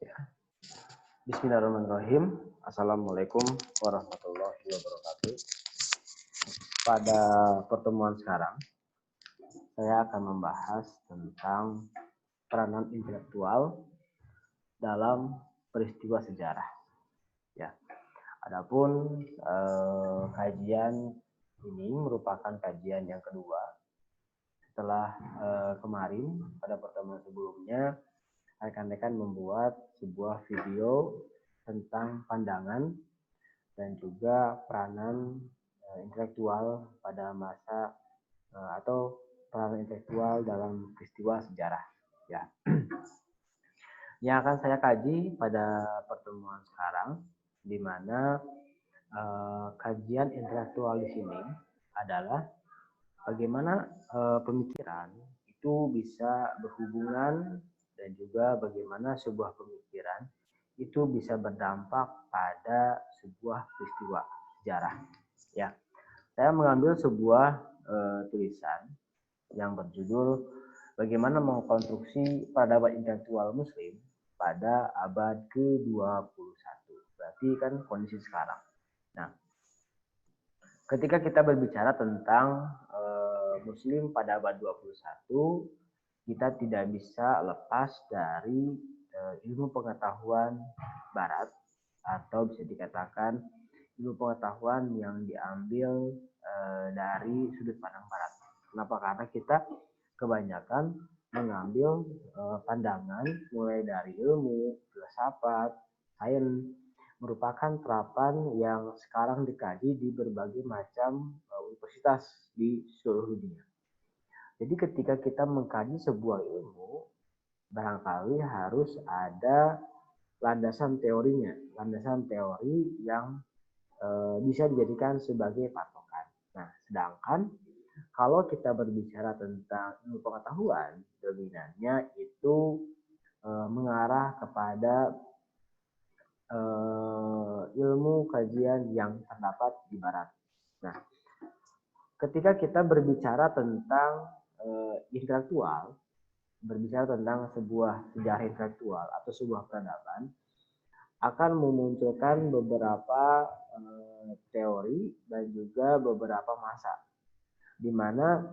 Ya. Bismillahirrahmanirrahim. Assalamualaikum warahmatullahi wabarakatuh. Pada pertemuan sekarang, saya akan membahas tentang peranan intelektual dalam peristiwa sejarah. Ya. Adapun kajian ini merupakan kajian yang kedua setelah kemarin pada pertemuan sebelumnya rekan-rekan membuat sebuah video tentang pandangan dan juga peranan intelektual pada masa atau peranan intelektual dalam peristiwa sejarah. Ya. Yang akan saya kaji pada pertemuan sekarang, di mana kajian intelektual di sini adalah bagaimana pemikiran itu bisa berhubungan dan juga bagaimana sebuah pemikiran itu bisa berdampak pada sebuah peristiwa sejarah. Ya, saya mengambil sebuah tulisan yang berjudul bagaimana mengkonstruksi peradaban intelektual Muslim pada abad ke-21. Berarti kan kondisi sekarang. Nah, ketika kita berbicara tentang Muslim pada abad 21, kita tidak bisa lepas dari ilmu pengetahuan Barat atau bisa dikatakan ilmu pengetahuan yang diambil dari sudut pandang Barat. Kenapa? Karena kita kebanyakan mengambil pandangan mulai dari ilmu, filsafat, sains, merupakan terapan yang sekarang dikaji di berbagai macam universitas di seluruh dunia. Jadi ketika kita mengkaji sebuah ilmu, barangkali harus ada landasan teorinya, landasan teori yang bisa dijadikan sebagai patokan. Nah, sedangkan kalau kita berbicara tentang ilmu pengetahuan, dominannya itu mengarah kepada ilmu kajian yang terdapat di Barat. Nah, ketika kita berbicara tentang intelektual, berbicara tentang sebuah sejarah intelektual atau sebuah peradaban, akan memunculkan beberapa teori dan juga beberapa masa. Di mana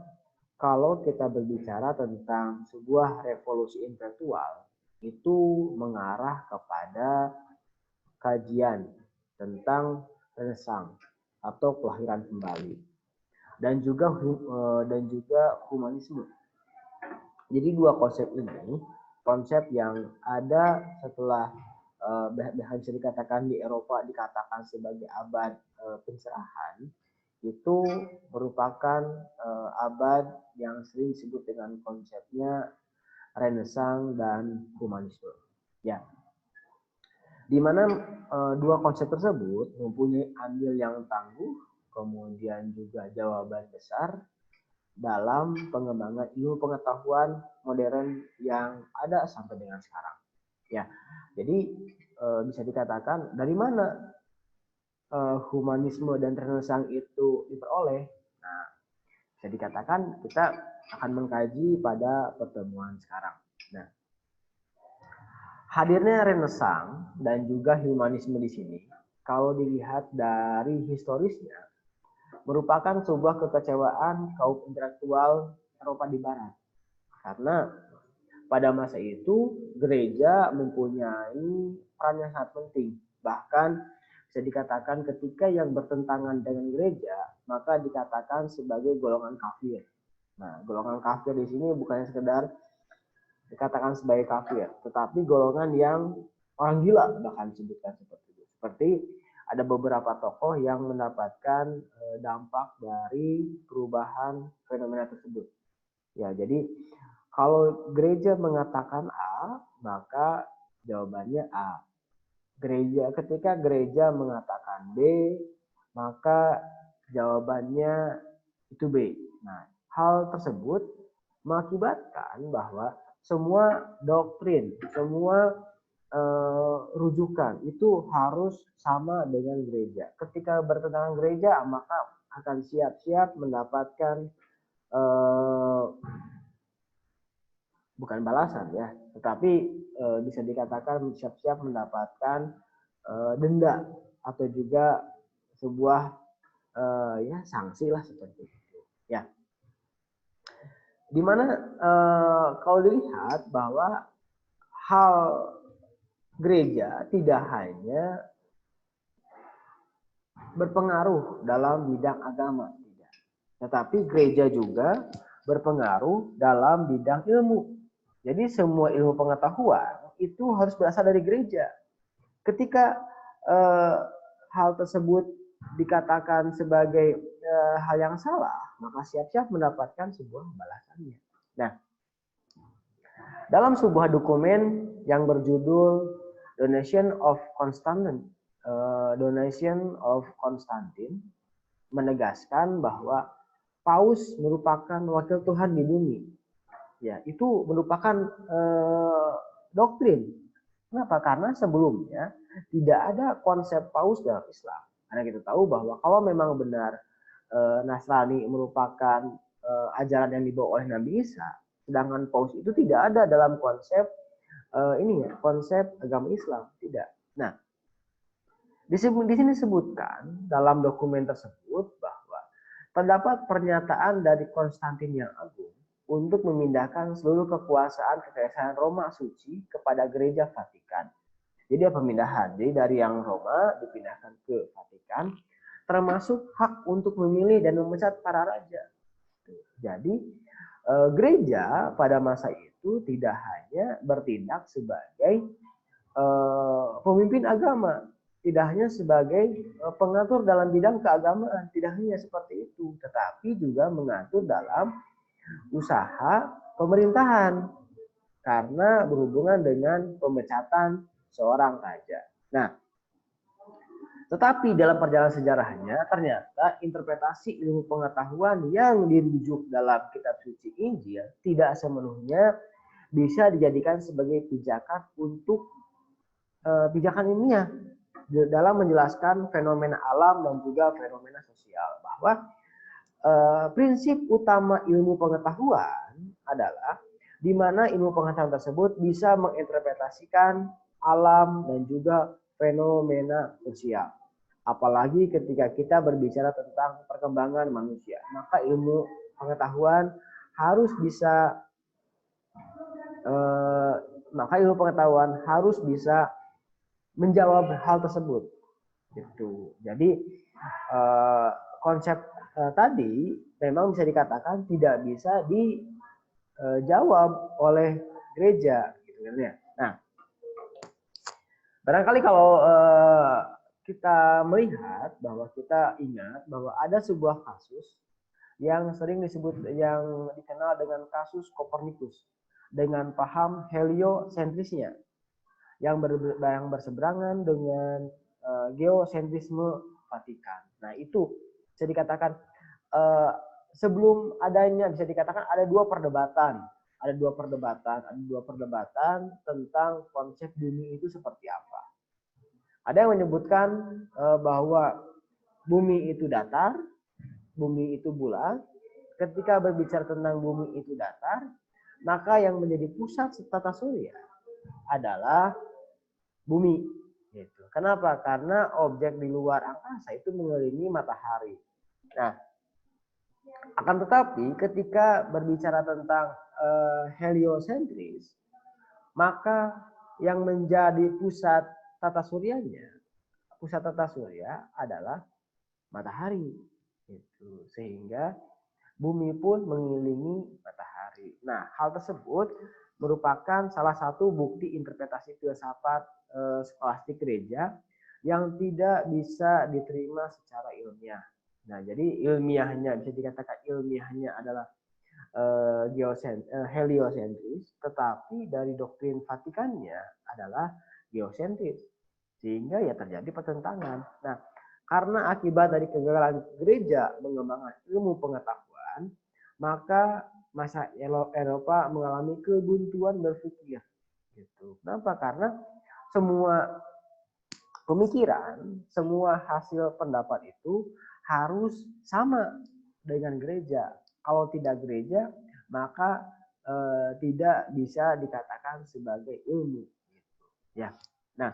kalau kita berbicara tentang sebuah revolusi intelektual, itu mengarah kepada kajian tentang Renaissance atau kelahiran kembali dan juga humanisme. Jadi dua konsep ini konsep yang ada setelah bisa dikatakan di Eropa dikatakan sebagai abad pencerahan, itu merupakan abad yang sering disebut dengan konsepnya Renaissance dan humanisme. Ya, di mana dua konsep tersebut mempunyai andil yang tangguh, kemudian juga jawaban besar dalam pengembangan ilmu pengetahuan modern yang ada sampai dengan sekarang. Ya, jadi bisa dikatakan dari mana humanisme dan Renaissance itu diperoleh. Nah, bisa dikatakan kita akan mengkaji pada pertemuan sekarang. Nah, hadirnya Renaissance dan juga humanisme di sini, kalau dilihat dari historisnya, merupakan sebuah kekecewaan kaum intelektual Eropa di Barat. Karena pada masa itu gereja mempunyai peran yang sangat penting. Bahkan bisa dikatakan ketika yang bertentangan dengan gereja, maka dikatakan sebagai golongan kafir. Nah, golongan kafir di sini bukan sekedar dikatakan sebagai kafir, tetapi golongan yang orang gila bahkan disebutkan seperti itu. Seperti ada beberapa tokoh yang mendapatkan dampak dari perubahan fenomena tersebut. Ya, jadi kalau gereja mengatakan A, maka jawabannya A. Ketika gereja mengatakan B, maka jawabannya itu B. Nah, hal tersebut mengakibatkan bahwa semua doktrin, semua rujukan itu harus sama dengan gereja. Ketika bertentangan gereja, maka akan siap-siap mendapatkan bukan balasan ya, tetapi bisa dikatakan siap-siap mendapatkan denda atau juga sebuah ya sanksi lah seperti itu. Ya, dimana kalau dilihat bahwa hal gereja tidak hanya berpengaruh dalam bidang agama, tidak, tetapi gereja juga berpengaruh dalam bidang ilmu. Jadi semua ilmu pengetahuan itu harus berasal dari gereja. Ketika hal tersebut dikatakan sebagai hal yang salah, maka siap-siap mendapatkan sebuah balasannya. Nah, dalam sebuah dokumen yang berjudul Donation of Constantine menegaskan bahwa Paus merupakan wakil Tuhan di bumi. Ya, itu merupakan doktrin. Kenapa? Karena sebelumnya tidak ada konsep Paus dalam Islam. Karena kita tahu bahwa kalau memang benar Nasrani merupakan ajaran yang dibawa oleh Nabi Isa, sedangkan Paus itu tidak ada dalam konsep konsep agama Islam, tidak. Nah, di sini disebutkan dalam dokumen tersebut bahwa terdapat pernyataan dari Konstantin yang Agung untuk memindahkan seluruh kekuasaan kekaisaran Roma suci kepada Gereja Vatikan. Jadi pemindahan, jadi dari yang Roma dipindahkan ke Vatikan, termasuk hak untuk memilih dan memecat para raja. Jadi gereja pada masa itu tidak hanya bertindak sebagai pemimpin agama, tidak hanya sebagai pengatur dalam bidang keagamaan, tidak hanya seperti itu, tetapi juga mengatur dalam usaha pemerintahan karena berhubungan dengan pemecatan seorang raja. Nah, tetapi dalam perjalanan sejarahnya ternyata interpretasi ilmu pengetahuan yang dirujuk dalam kitab suci Injil tidak sepenuhnya bisa dijadikan sebagai pijakan untuk pijakan ilmiah dalam menjelaskan fenomena alam dan juga fenomena sosial. Bahwa prinsip utama ilmu pengetahuan adalah di mana ilmu pengetahuan tersebut bisa menginterpretasikan alam dan juga fenomena sosial. Apalagi ketika kita berbicara tentang perkembangan manusia, maka ilmu pengetahuan harus bisa menjawab hal tersebut. Gitu. Jadi konsep tadi memang bisa dikatakan tidak bisa dijawab oleh gereja, gitu kan ya. Nah, barangkali kalau kita melihat bahwa kita ingat bahwa ada sebuah kasus yang sering yang dikenal dengan kasus Kopernikus dengan paham heliosentrisnya yang berseberangan dengan geosentrisme Vatikan. Nah, itu bisa dikatakan sebelum adanya, bisa dikatakan ada dua perdebatan tentang konsep bumi itu seperti apa. Ada yang menyebutkan bahwa bumi itu datar, bumi itu bulat. Ketika berbicara tentang bumi itu datar, maka yang menjadi pusat tata surya adalah bumi. Gitu. Kenapa? Karena objek di luar angkasa itu mengelilingi matahari. Nah, akan tetapi ketika berbicara tentang heliosentris, maka yang menjadi pusat tata surya adalah matahari. Gitu. Sehingga bumi pun mengelilingi matahari. Nah, hal tersebut merupakan salah satu bukti interpretasi filsafat skolastik gereja yang tidak bisa diterima secara ilmiah. Nah, jadi ilmiahnya bisa dikatakan ilmiahnya adalah heliosentris, tetapi dari doktrin Vatikannya adalah geosentris, sehingga ya terjadi pertentangan. Nah, karena akibat dari kegagalan gereja mengembangkan ilmu pengetahuan, maka masa Eropa mengalami kebuntuan berpikir. Gitu. Kenapa? Karena semua pemikiran, semua hasil pendapat itu harus sama dengan gereja. Kalau tidak gereja, maka tidak bisa dikatakan sebagai ilmu. Ya. Nah,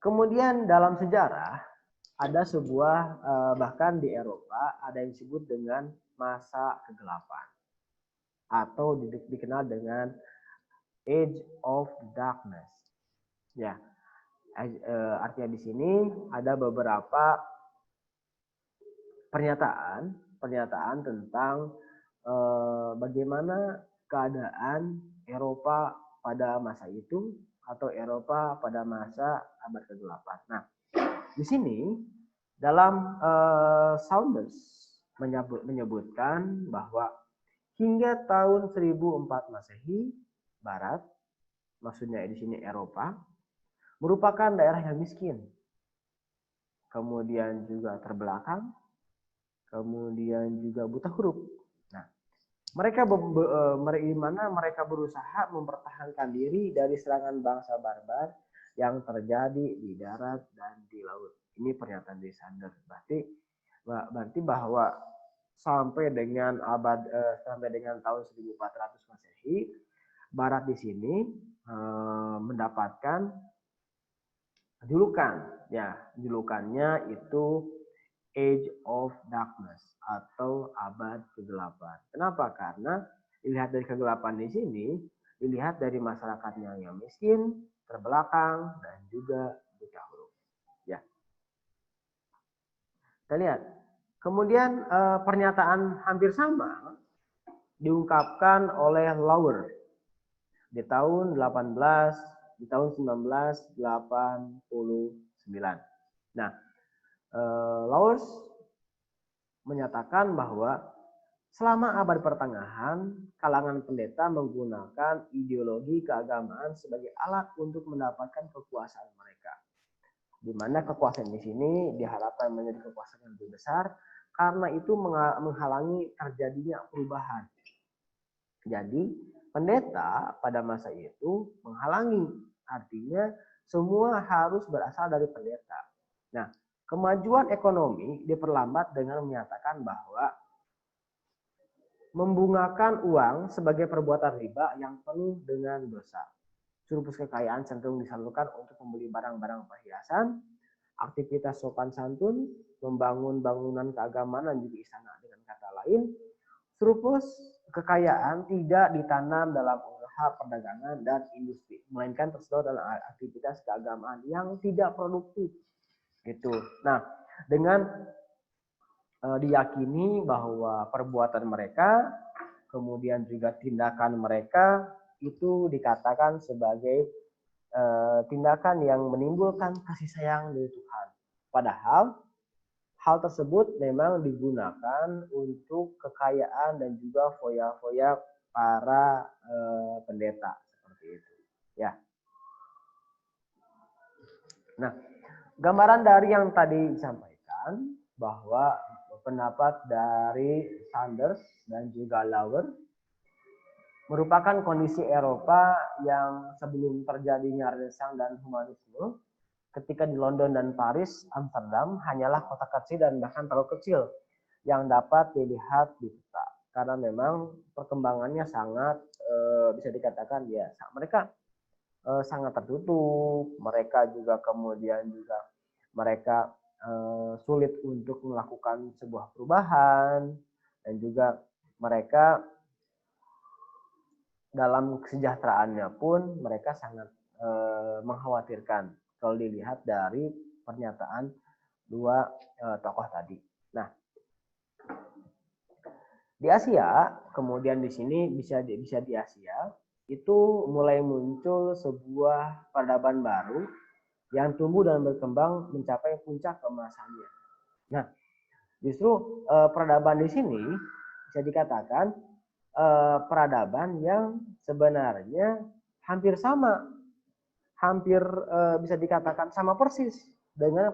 kemudian dalam sejarah ada sebuah bahkan di Eropa ada yang disebut dengan masa kegelapan atau dikenal dengan Age of Darkness. Ya, artinya di sini ada beberapa pernyataan tentang bagaimana keadaan Eropa pada masa itu atau Eropa pada masa abad ke-8. Nah, di sini dalam Saunders menyebutkan bahwa hingga tahun 1004 Masehi Barat, maksudnya di sini Eropa, merupakan daerah yang miskin, kemudian juga terbelakang, kemudian juga buta huruf. Nah, mereka berusaha mempertahankan diri dari serangan bangsa barbar yang terjadi di darat dan di laut. Ini pernyataan dari Saunders. Berarti bahwa sampai dengan tahun 1400 Masehi, Barat di sini mendapatkan julukan. Ya, julukannya itu Age of Darkness atau abad ke-8. Kenapa? Karena dilihat dari kegelapan di sini, dilihat dari masyarakatnya yang miskin, terbelakang, dan juga buta huruf. Ya. Kita lihat. Kemudian pernyataan hampir sama diungkapkan oleh Lawer di tahun 1989. Nah, Lawer menyatakan bahwa selama abad pertengahan, kalangan pendeta menggunakan ideologi keagamaan sebagai alat untuk mendapatkan kekuasaan mereka. Di mana kekuasaan di sini diharapkan menjadi kekuasaan yang lebih besar, karena itu menghalangi terjadinya perubahan. Jadi, pendeta pada masa itu menghalangi, artinya semua harus berasal dari pendeta. Nah, kemajuan ekonomi diperlambat dengan menyatakan bahwa membungakan uang sebagai perbuatan riba yang penuh dengan dosa. Surplus kekayaan cenderung disalurkan untuk membeli barang-barang perhiasan, aktivitas sopan santun, membangun bangunan keagamaan dan juga istana. Dengan kata lain, surplus kekayaan tidak ditanam dalam usaha perdagangan dan industri, melainkan tersedot dalam aktivitas keagamaan yang tidak produktif. Gitu. Nah, dengan diyakini bahwa perbuatan mereka, kemudian juga tindakan mereka itu dikatakan sebagai tindakan yang menimbulkan kasih sayang dari Tuhan. Padahal hal tersebut memang digunakan untuk kekayaan dan juga foya-foya para pendeta seperti itu. Ya. Nah, gambaran dari yang tadi disampaikan bahwa pendapat dari Saunders dan juga Lawer merupakan kondisi Eropa yang sebelum terjadinya Renaissance dan Humanisme. Ketika di London dan Paris, Amsterdam hanyalah kota kecil dan bahkan terlalu kecil yang dapat dilihat di peta. Karena memang perkembangannya sangat bisa dikatakan ya mereka sangat tertutup. Mereka juga kemudian juga mereka sulit untuk melakukan sebuah perubahan, dan juga mereka dalam kesejahteraannya pun mereka sangat mengkhawatirkan kalau dilihat dari pernyataan dua tokoh tadi. Nah, di Asia, kemudian di sini bisa di Asia itu mulai muncul sebuah peradaban baru yang tumbuh dan berkembang mencapai puncak keemasannya. Nah, justru peradaban di sini bisa dikatakan peradaban yang sebenarnya hampir sama, hampir bisa dikatakan sama persis dengan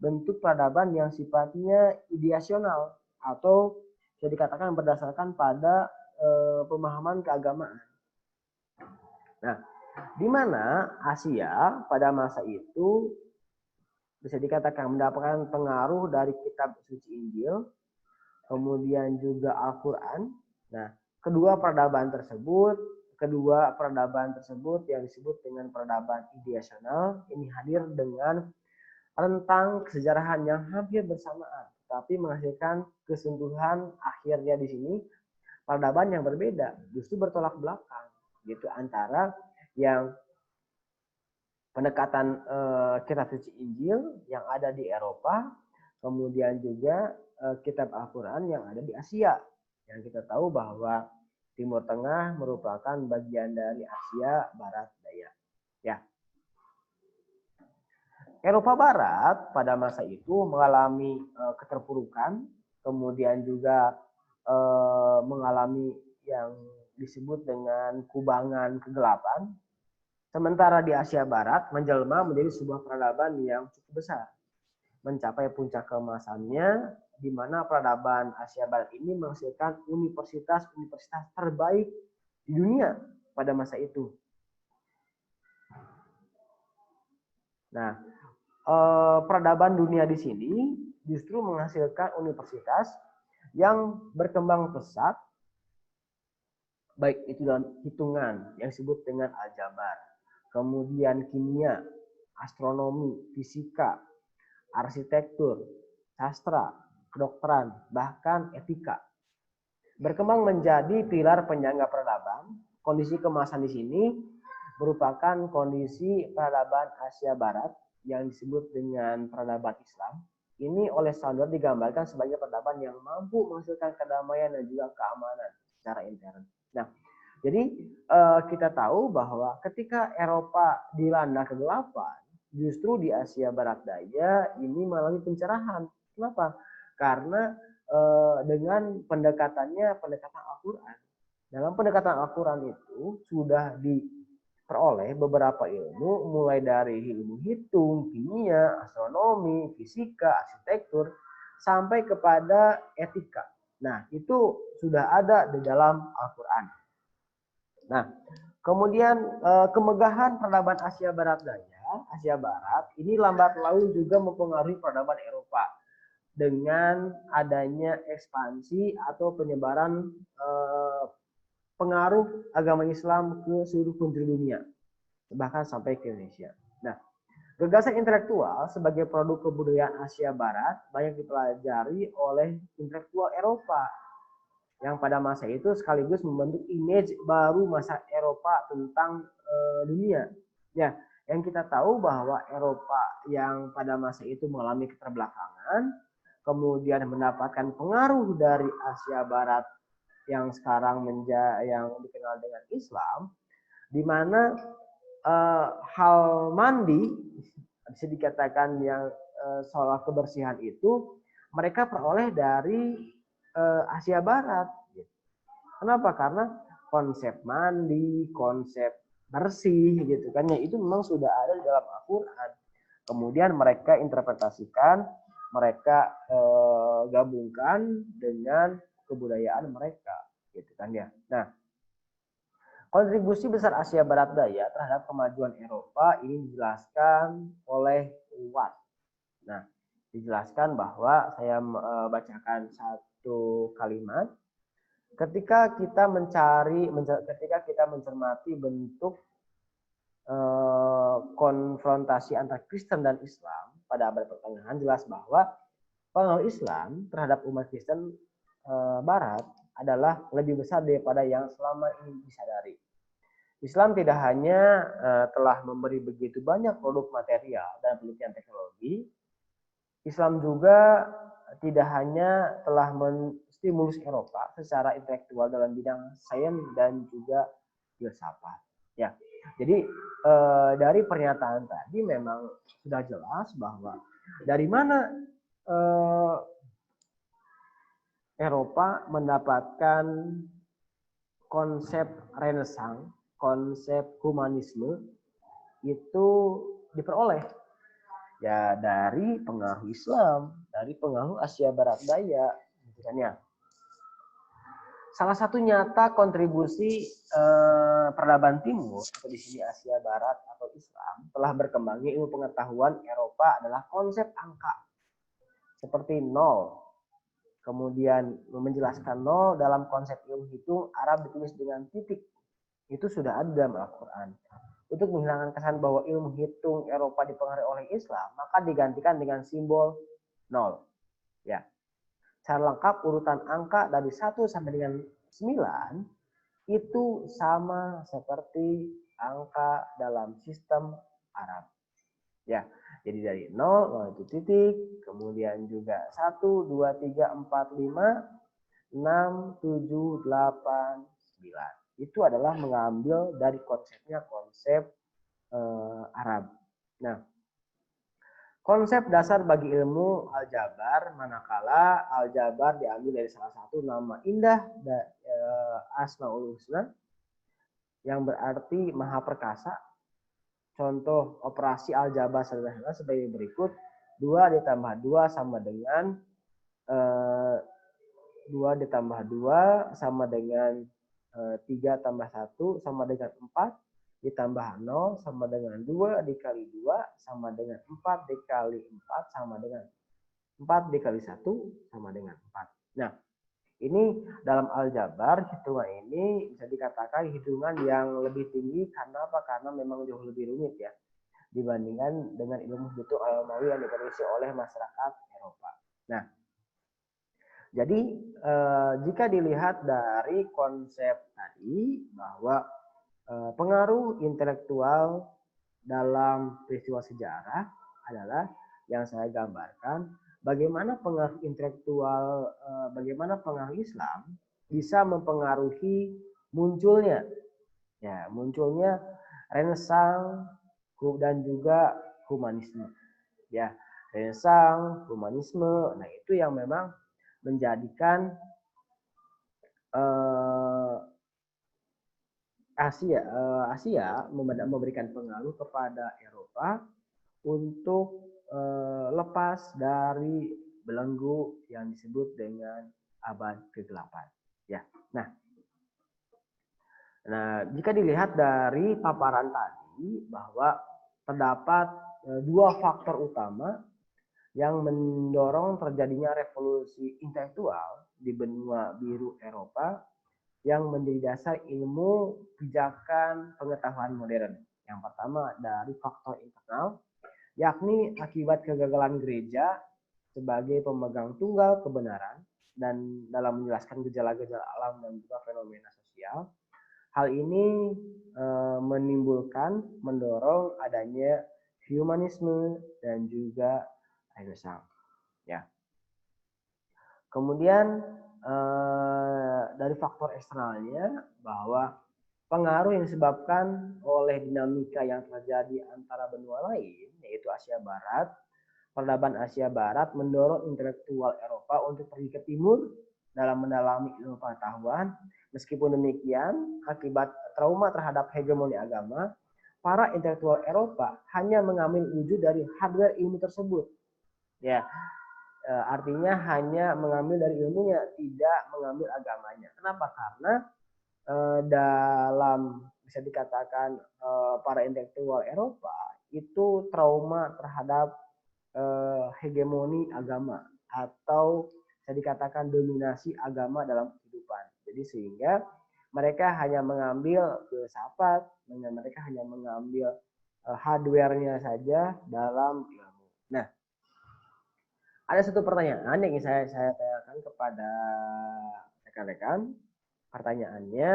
bentuk peradaban yang sifatnya ideasional atau bisa dikatakan berdasarkan pada pemahaman keagamaan. Nah, di mana Asia pada masa itu bisa dikatakan mendapatkan pengaruh dari kitab suci Injil, kemudian juga Al-Quran. Nah, kedua peradaban tersebut kedua peradaban tersebut yang disebut dengan peradaban ideasional ini hadir dengan rentang kesejarahan yang hampir bersamaan, tapi menghasilkan kesentuhan akhirnya di sini peradaban yang berbeda, justru bertolak belakang gitu antara yang pendekatan kitab suci Injil yang ada di Eropa, kemudian juga kitab Al-Quran yang ada di Asia. Yang kita tahu bahwa Timur Tengah merupakan bagian dari Asia Barat Daya. Ya. Eropa Barat pada masa itu mengalami keterpurukan, kemudian juga mengalami yang disebut dengan kubangan kegelapan. Sementara di Asia Barat menjelma menjadi sebuah peradaban yang cukup besar. Mencapai puncak keemasannya, di mana peradaban Asia Barat ini menghasilkan universitas-universitas terbaik di dunia pada masa itu. Nah, peradaban dunia di sini justru menghasilkan universitas yang berkembang pesat, baik itu dalam hitungan yang disebut dengan aljabar, kemudian kimia, astronomi, fisika, arsitektur, sastra, kedokteran, bahkan etika. Berkembang menjadi pilar penyangga peradaban. Kondisi kemasan di sini merupakan kondisi peradaban Asia Barat yang disebut dengan peradaban Islam. Ini oleh Saunders digambarkan sebagai peradaban yang mampu menghasilkan kedamaian dan juga keamanan secara intern. Nah, jadi kita tahu bahwa ketika Eropa dilanda kegelapan, justru di Asia Barat Daya ini mengalami pencerahan. Kenapa? Karena dengan pendekatan Al-Quran. Dalam pendekatan Al-Quran itu sudah diperoleh beberapa ilmu, mulai dari ilmu hitung, kimia, astronomi, fisika, arsitektur, sampai kepada etika. Nah, itu sudah ada di dalam Al-Quran. Nah, kemudian kemegahan peradaban Asia Barat Daya, Asia Barat, ini lambat laun juga mempengaruhi peradaban Eropa dengan adanya ekspansi atau penyebaran pengaruh agama Islam ke seluruh penjuru dunia, bahkan sampai ke Indonesia. Nah, gagasan intelektual sebagai produk kebudayaan Asia Barat banyak dipelajari oleh intelektual Eropa yang pada masa itu sekaligus membentuk image baru masa Eropa tentang dunia. Ya, yang kita tahu bahwa Eropa yang pada masa itu mengalami keterbelakangan, kemudian mendapatkan pengaruh dari Asia Barat yang sekarang yang dikenal dengan Islam, di mana hal mandi bisa dikatakan yang soal kebersihan itu mereka peroleh dari Asia Barat. Kenapa? Karena konsep mandi, konsep bersih gitu kan ya, itu memang sudah ada di dalam Al-Quran. Kemudian mereka interpretasikan, mereka gabungkan dengan kebudayaan mereka gitu kan ya. Nah, kontribusi besar Asia Barat Daya terhadap kemajuan Eropa ini dijelaskan oleh Watt. Nah, dijelaskan bahwa saya bacakan satu kalimat. Ketika kita mencermati bentuk konfrontasi antara Kristen dan Islam pada abad pertengahan, jelas bahwa pengaruh Islam terhadap umat Kristen Barat adalah lebih besar daripada yang selama ini disadari. Islam tidak hanya telah memberi begitu banyak produk material dan penelitian teknologi, Islam juga tidak hanya telah menstimulus Eropa secara intelektual dalam bidang sains dan juga filsafat. Ya, jadi dari pernyataan tadi memang sudah jelas bahwa dari mana Eropa mendapatkan konsep Renaissance, konsep humanisme itu diperoleh ya dari pengaruh Islam, dari pengaruh Asia Barat Daya, gitu kan ya. Salah satu nyata kontribusi peradaban Timur atau di sini Asia Barat atau Islam telah berkembangnya ilmu pengetahuan Eropa adalah konsep angka seperti nol. Kemudian menjelaskan nol dalam konsep ilmu hitung Arab ditulis dengan titik. Itu sudah ada dalam Al-Quran. Untuk menghilangkan kesan bahwa ilmu hitung Eropa dipengaruhi oleh Islam, maka digantikan dengan simbol 0. Ya. Secara lengkap urutan angka dari 1 sampai dengan 9 itu sama seperti angka dalam sistem Arab. Ya, jadi dari 0 itu titik, kemudian juga 1, 2, 3, 4, 5, 6, 7, 8, 9. Itu adalah mengambil dari konsepnya konsep Arab. Nah, konsep dasar bagi ilmu aljabar, manakala aljabar diambil dari salah satu nama indah Asmaul Husna yang berarti maha perkasa. Contoh operasi aljabar sederhana sebagai berikut. 2 ditambah 2 sama dengan 2 ditambah 2 sama dengan 3 tambah 1 sama dengan 4, ditambah 0 sama dengan 2 dikali 2 sama dengan 4 dikali 4 sama dengan 4 dikali 1 sama dengan 4. Nah, ini dalam aljabar hitungan ini bisa dikatakan hitungan yang lebih tinggi karena apa? Karena memang jauh lebih rumit ya dibandingkan dengan ilmu hitung Al-Amawi yang dipelajari oleh masyarakat Eropa. Nah, jadi jika dilihat dari konsep tadi bahwa pengaruh intelektual dalam peristiwa sejarah adalah yang saya gambarkan bagaimana pengaruh intelektual, bagaimana pengaruh Islam bisa mempengaruhi munculnya Renaissance dan juga humanisme. Ya, Renaissance, humanisme, nah itu yang memang menjadikan Asia memberikan pengaruh kepada Eropa untuk lepas dari belenggu yang disebut dengan abad ke-8. Ya. Nah, jika dilihat dari paparan tadi bahwa terdapat 2 faktor utama yang mendorong terjadinya revolusi intelektual di benua biru Eropa yang menjadi dasar ilmu pijakan pengetahuan modern. Yang pertama dari faktor internal, yakni akibat kegagalan gereja sebagai pemegang tunggal kebenaran dan dalam menjelaskan gejala-gejala alam dan juga fenomena sosial. Hal ini mendorong adanya humanisme dan juga Renaissance. Ya. Kemudian dari faktor eksternalnya bahwa pengaruh yang disebabkan oleh dinamika yang terjadi antara benua lain, yaitu Asia Barat, peradaban Asia Barat mendorong intelektual Eropa untuk pergi ke timur dalam mendalami ilmu pengetahuan. Meskipun demikian, akibat trauma terhadap hegemoni agama, para intelektual Eropa hanya mengambil wujud dari hardware ilmu tersebut. Ya, artinya hanya mengambil dari ilmunya, tidak mengambil agamanya. Kenapa? Karena dalam bisa dikatakan para intelektual Eropa itu trauma terhadap hegemoni agama atau bisa dikatakan dominasi agama dalam kehidupan. Jadi sehingga mereka hanya mengambil filsafat, mereka hanya mengambil hardware-nya saja dalam ilmu. Nah, ada satu pertanyaan yang ingin saya tanyakan kepada rekan-rekan. Pertanyaannya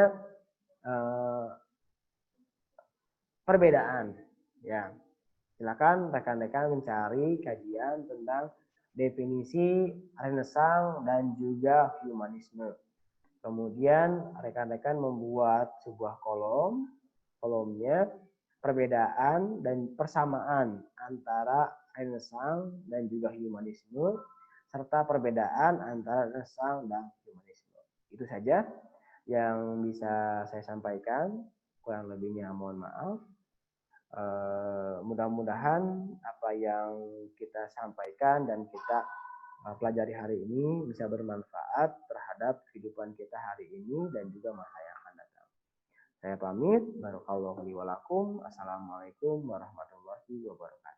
perbedaan. Ya, silakan rekan-rekan mencari kajian tentang definisi Renaissance dan juga humanisme. Kemudian rekan-rekan membuat sebuah kolomnya perbedaan dan persamaan antara Renaissance dan juga humanisme serta perbedaan antara Renaissance dan humanisme. Itu saja yang bisa saya sampaikan, kurang lebihnya mohon maaf. Mudah-mudahan apa yang kita sampaikan dan kita pelajari hari ini bisa bermanfaat terhadap kehidupan kita hari ini dan juga masa yang akan datang. Saya pamit. Barakallahu li wa lakum. Assalamualaikum warahmatullahi wabarakatuh.